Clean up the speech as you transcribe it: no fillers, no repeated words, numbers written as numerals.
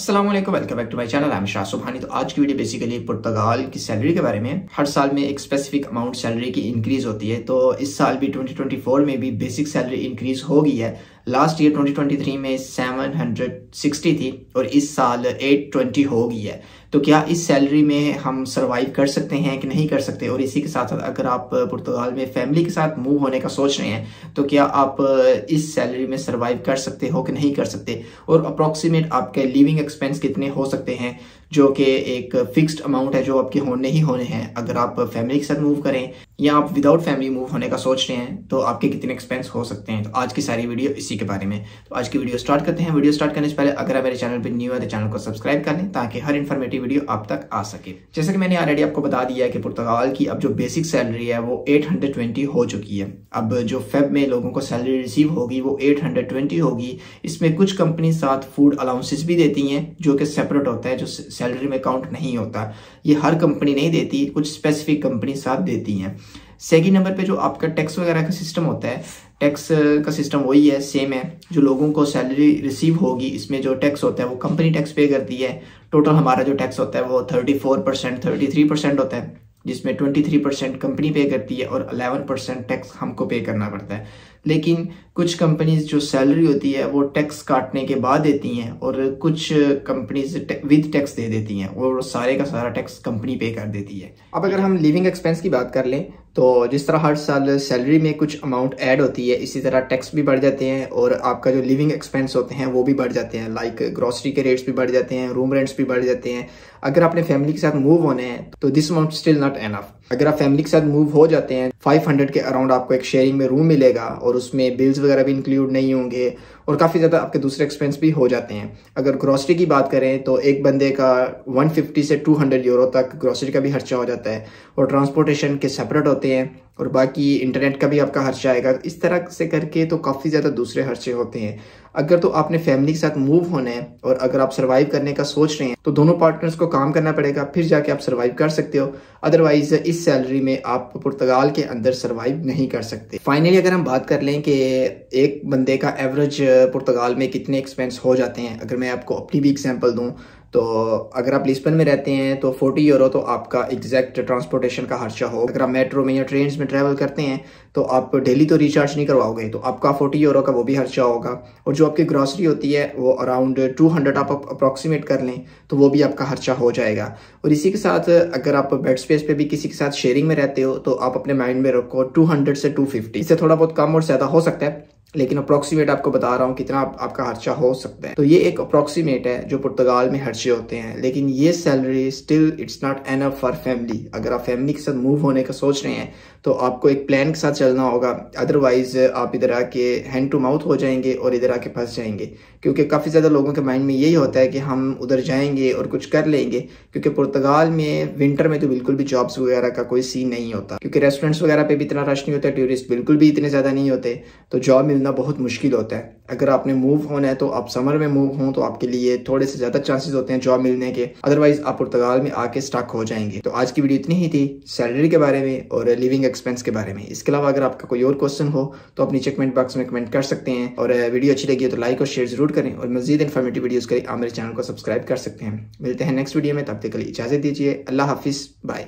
अस्सलाम वालेकुम, welcome back to my channel. I am Shah Subhani. तो आज की वीडियो बेसिकली पुर्तगाल की सैलरी के बारे में। हर साल में एक स्पेसिफिक अमाउंट सैलरी की इंक्रीज होती है, तो इस साल भी 2024 में भी बेसिक सैलरी इंक्रीज हो गई है। लास्ट ईयर 2023 में 760 थी और इस साल 820 हो गई है। तो क्या इस सैलरी में हम सरवाइव कर सकते हैं कि नहीं कर सकते? और इसी के साथ साथ अगर आप पुर्तगाल में फैमिली के साथ मूव होने का सोच रहे हैं तो क्या आप इस सैलरी में सरवाइव कर सकते हो कि नहीं कर सकते? और अप्रॉक्सीमेट आपके लिविंग एक्सपेंस कितने हो सकते हैं, जो कि एक फिक्स्ड अमाउंट है जो आपके होने ही होने हैं। अगर आप फैमिली के साथ मूव करें या आप विदाउट फैमिली मूव होने का सोच रहे हैं तो आपके कितने एक्सपेंस हो सकते हैं। तो आज की सारी वीडियो इसी के बारे में। तो आज की वीडियो स्टार्ट करते हैं। वीडियो स्टार्ट करने से पहले अगर आप मेरे चैनल पर न्यू है तो चैनल को सब्सक्राइब कर लें ताकि हर इन्फॉर्मेटिव वीडियो आप तक आ सके। जैसे कि मैंने ऑलरेडी आपको बता दिया है कि पुर्तगाल की अब जो बेसिक सैलरी है वो 820 हो चुकी है। अब जो फेब में लोगों को सैलरी रिसीव होगी वो 820 होगी। इसमें कुछ कंपनी साथ फूड अलाउंसेस भी देती हैं जो कि सेपरेट होता है, जो सैलरी में काउंट नहीं होता। ये हर कंपनी नहीं देती, कुछ स्पेसिफिक कंपनी साथ देती हैं। सेकंड नंबर पे जो आपका टैक्स वगैरह का सिस्टम होता है, टैक्स का सिस्टम वही है, सेम है। जो लोगों को सैलरी रिसीव होगी इसमें जो टैक्स होता है वो कंपनी टैक्स पे करती है। टोटल हमारा जो टैक्स होता है वो 34% 33% होता है, जिसमें 23% कंपनी पे करती है और 11% टैक्स हमको पे करना पड़ता है। लेकिन कुछ कंपनीज जो सैलरी होती है वो टैक्स काटने के बाद देती हैं और कुछ कंपनीज विद टैक्स दे देती हैं और सारे का सारा टैक्स कंपनी पे कर देती है। अब अगर हम लिविंग एक्सपेंस की बात कर लें तो जिस तरह हर साल सैलरी में कुछ अमाउंट ऐड होती है, इसी तरह टैक्स भी बढ़ जाते हैं और आपका जो लिविंग एक्सपेंस होते हैं वो भी बढ़ जाते हैं। लाइक ग्रोसरी के रेट्स भी बढ़ जाते हैं, रूम रेंट्स भी बढ़ जाते हैं। अगर आपने फैमिली के साथ मूव होने हैं तो this amount still not enough. अगर आप फैमिली के साथ मूव हो जाते हैं 500 के अराउंड आपको एक शेयरिंग में रूम मिलेगा और उसमें बिल्स वगैरह भी इंक्लूड नहीं होंगे और काफ़ी ज़्यादा आपके दूसरे एक्सपेंस भी हो जाते हैं। अगर ग्रोसरी की बात करें तो एक बंदे का 150 से 200 यूरो तक ग्रोसरी का भी खर्चा हो जाता है और ट्रांसपोर्टेशन के सेपरेट होते हैं और बाकी इंटरनेट का भी आपका खर्चा आएगा। इस तरह से करके तो काफ़ी ज़्यादा दूसरे खर्चे होते हैं। अगर तो आपने फैमिली के साथ मूव होना है और अगर आप सर्वाइव करने का सोच रहे हैं तो दोनों पार्टनर्स को काम करना पड़ेगा, फिर जाके आप सर्वाइव कर सकते हो। अदरवाइज इस सैलरी में आप पुर्तगाल के अंदर सर्वाइव नहीं कर सकते। फाइनली अगर हम बात कर लें कि एक बंदे का एवरेज पुर्तगाल में कितने एक्सपेंस हो जाते हैं, अगर मैं आपको अपनी भी एग्जांपल दूं तो अगर आप लिस्बन में रहते हैं तो 40 यूरो तो आपका एग्जैक्ट ट्रांसपोर्टेशन का खर्चा हो। अगर आप मेट्रो में या ट्रेन में ट्रैवल करते हैं तो आप डेली तो रिचार्ज नहीं करवाओगे तो आपका 40 यूरो का वो भी खर्चा होगा। और जो आपकी ग्रॉसरी होती है वो अराउंड 200 आप अप्रॉक्सीमेट कर लें तो वो भी आपका खर्चा हो जाएगा। और इसी के साथ अगर आप बेड स्पेस पे भी किसी के साथ शेयरिंग में रहते हो तो आप अपने माइंड में रखो 200 से 250। इससे थोड़ा बहुत कम और ज़्यादा हो सकता है, लेकिन अप्रॉक्सीमेट आपको बता रहा हूँ कितना आपका खर्चा हो सकता है। तो ये एक अप्रॉक्सीमेट है जो पुर्तगाल में खर्चे होते हैं, लेकिन ये salary still it's not enough for family. अगर आप फैमिली के साथ मूव होने का सोच रहे हैं तो आपको एक प्लान के साथ चलना होगा, अदरवाइज आप इधर आके हैंड टू माउथ हो जाएंगे और इधर आके फंस जाएंगे। क्योंकि काफ़ी ज़्यादा लोगों के माइंड में यही होता है कि हम उधर जाएंगे और कुछ कर लेंगे, क्योंकि पुर्तगाल में विंटर में तो बिल्कुल भी जॉब्स वगैरह का कोई सीन नहीं होता, क्योंकि रेस्टोरेंट्स वगैरह पे भी इतना रश नहीं होता, टूरिस्ट बिल्कुल भी इतने ज़्यादा नहीं होते, तो जॉब मिलना बहुत मुश्किल होता है। अगर आपने मूव होना है तो आप समर में मूव हों तो आपके लिए थोड़े से ज़्यादा चांसेस होते हैं जॉब मिलने के, अदरवाइज आप पुर्तगाल में आके स्टक हो जाएंगे। तो आज की वीडियो इतनी ही थी सैलरी के बारे में और लिविंग एक्सपेंस के बारे में। इसके अलावा अगर आपका कोई और क्वेश्चन हो तो आप नीचे कमेंट बॉक्स में कमेंट कर सकते हैं और वीडियो अच्छी लगी हो तो लाइक और शेयर जरूर करें और मजीद इन्फॉर्मेटिव वीडियोस के लिए आप मेरे चैनल को सब्सक्राइब कर सकते हैं। मिलते हैं नेक्स्ट वीडियो में, तब तक के लिए इजाजत दीजिए। अल्लाह हाफिज़, बाय।